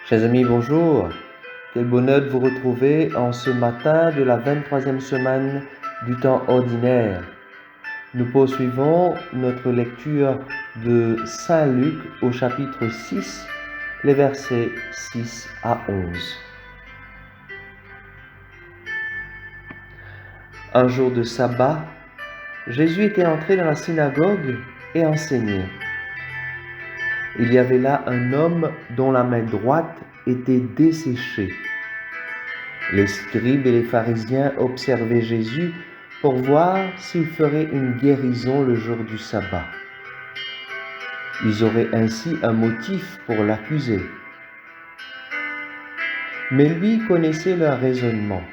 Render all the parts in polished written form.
Chers amis, bonjour. Quel bonheur de vous retrouver en ce matin de la 23e semaine du temps ordinaire. Nous poursuivons notre lecture de Saint Luc au chapitre 6, les versets 6 à 11. Un jour de sabbat, Jésus était entré dans la synagogue et enseignait. Il y avait là un homme dont la main droite était desséchée. Les scribes et les pharisiens observaient Jésus pour voir s'il ferait une guérison le jour du sabbat. Ils auraient ainsi un motif pour l'accuser. Mais lui connaissait leur raisonnement.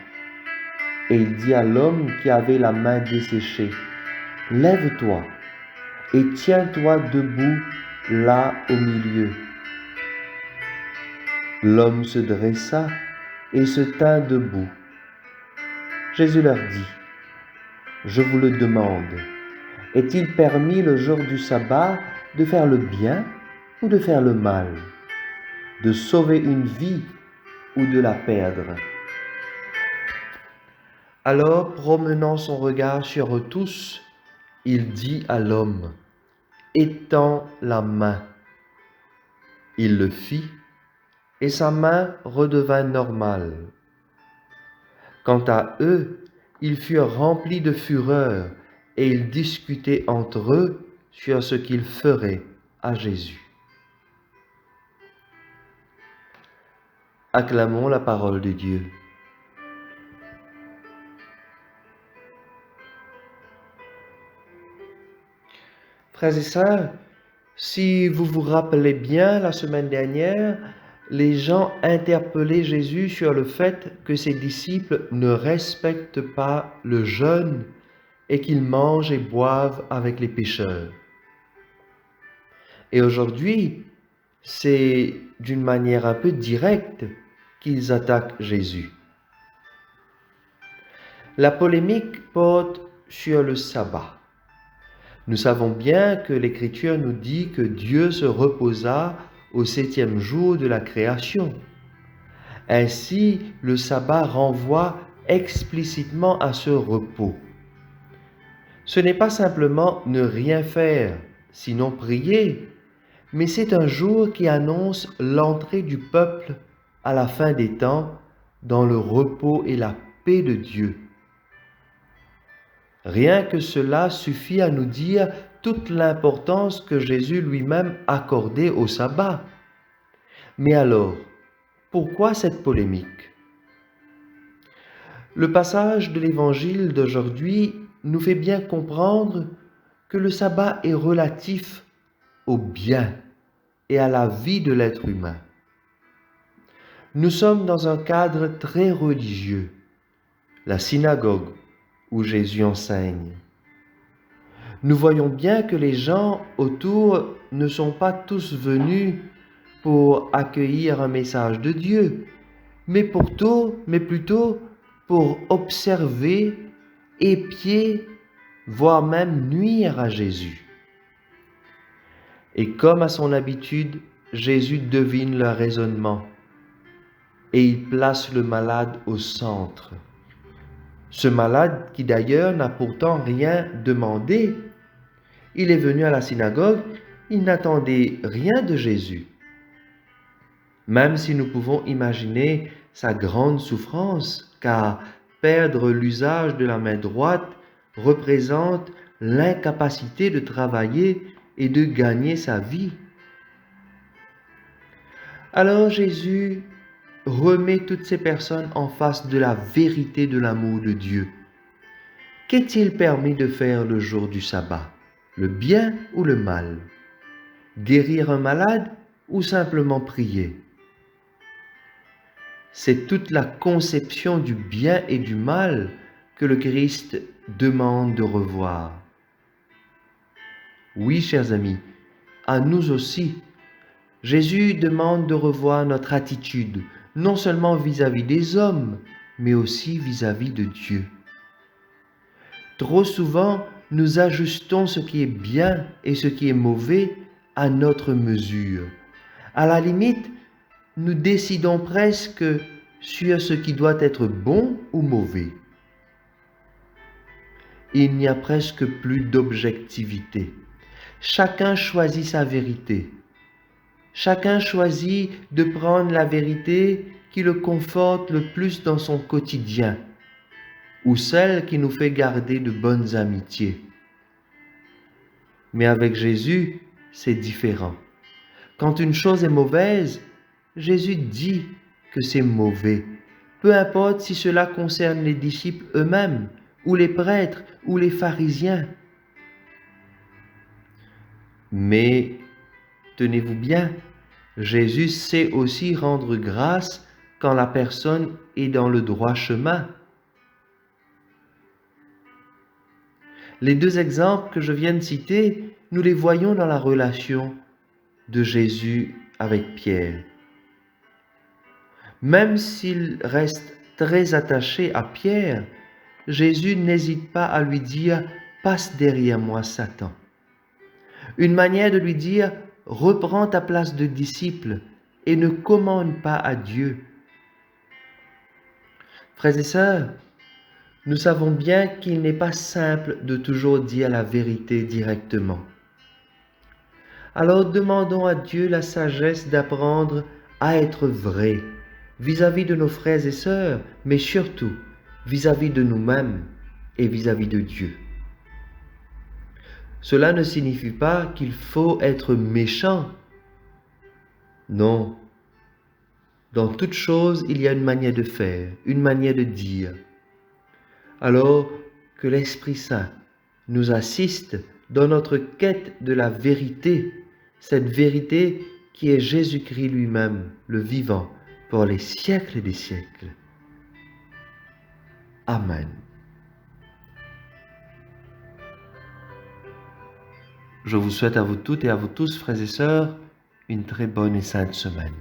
Et il dit à l'homme qui avait la main desséchée, « Lève-toi et tiens-toi debout là au milieu. » L'homme se dressa et se tint debout. Jésus leur dit, « Je vous le demande, est-il permis le jour du sabbat de faire le bien ou de faire le mal, de sauver une vie ou de la perdre ?» Alors, promenant son regard sur eux tous, il dit à l'homme, « Étends la main. » Il le fit, et sa main redevint normale. Quant à eux, ils furent remplis de fureur et ils discutaient entre eux sur ce qu'ils feraient à Jésus. Acclamons la parole de Dieu. Frères et sœurs, si vous vous rappelez bien, la semaine dernière, les gens interpellaient Jésus sur le fait que ses disciples ne respectent pas le jeûne et qu'ils mangent et boivent avec les pécheurs. Et aujourd'hui, c'est d'une manière un peu directe qu'ils attaquent Jésus. La polémique porte sur le sabbat. Nous savons bien que l'Écriture nous dit que Dieu se reposa au 7e jour de la création. Ainsi, le sabbat renvoie explicitement à ce repos. Ce n'est pas simplement ne rien faire, sinon prier, mais c'est un jour qui annonce l'entrée du peuple à la fin des temps dans le repos et la paix de Dieu. Rien que cela suffit à nous dire toute l'importance que Jésus lui-même accordait au sabbat. Mais alors, pourquoi cette polémique? Le passage de l'Évangile d'aujourd'hui nous fait bien comprendre que le sabbat est relatif au bien et à la vie de l'être humain. Nous sommes dans un cadre très religieux, la synagogue, où Jésus enseigne. Nous voyons bien que les gens autour ne sont pas tous venus pour accueillir un message de Dieu, mais plutôt pour observer, épier, voire même nuire à Jésus. Et comme à son habitude, Jésus devine leur raisonnement et il place le malade au centre. Ce malade, qui d'ailleurs n'a pourtant rien demandé, il est venu à la synagogue, il n'attendait rien de Jésus. Même si nous pouvons imaginer sa grande souffrance, car perdre l'usage de la main droite représente l'incapacité de travailler et de gagner sa vie. Alors Jésus remet toutes ces personnes en face de la vérité de l'amour de Dieu. Qu'est-il permis de faire le jour du sabbat? Le bien ou le mal? Guérir un malade ou simplement prier? C'est toute la conception du bien et du mal que le Christ demande de revoir. Oui, chers amis, à nous aussi, Jésus demande de revoir notre attitude, non seulement vis-à-vis des hommes, mais aussi vis-à-vis de Dieu. Trop souvent, nous ajustons ce qui est bien et ce qui est mauvais à notre mesure. À la limite, nous décidons presque sur ce qui doit être bon ou mauvais. Il n'y a presque plus d'objectivité. Chacun choisit sa vérité. Chacun choisit de prendre la vérité qui le conforte le plus dans son quotidien ou celle qui nous fait garder de bonnes amitiés. Mais avec Jésus, c'est différent. Quand une chose est mauvaise, Jésus dit que c'est mauvais, peu importe si cela concerne les disciples eux-mêmes, ou les prêtres, ou les pharisiens. Mais, tenez-vous bien, Jésus sait aussi rendre grâce quand la personne est dans le droit chemin. Les deux exemples que je viens de citer, nous les voyons dans la relation de Jésus avec Pierre. Même s'il reste très attaché à Pierre, Jésus n'hésite pas à lui dire « Passe derrière moi, Satan ». Une manière de lui dire « Reprends ta place de disciple et ne commande pas à Dieu ». Frères et sœurs, nous savons bien qu'il n'est pas simple de toujours dire la vérité directement. Alors demandons à Dieu la sagesse d'apprendre à être vrai vis-à-vis de nos frères et sœurs, mais surtout vis-à-vis de nous-mêmes et vis-à-vis de Dieu. Cela ne signifie pas qu'il faut être méchant. Non. Dans toute chose, il y a une manière de faire, une manière de dire. Alors que l'Esprit Saint nous assiste dans notre quête de la vérité, cette vérité qui est Jésus-Christ lui-même, le vivant, pour les siècles des siècles. Amen. Je vous souhaite à vous toutes et à vous tous, frères et sœurs, une très bonne et sainte semaine.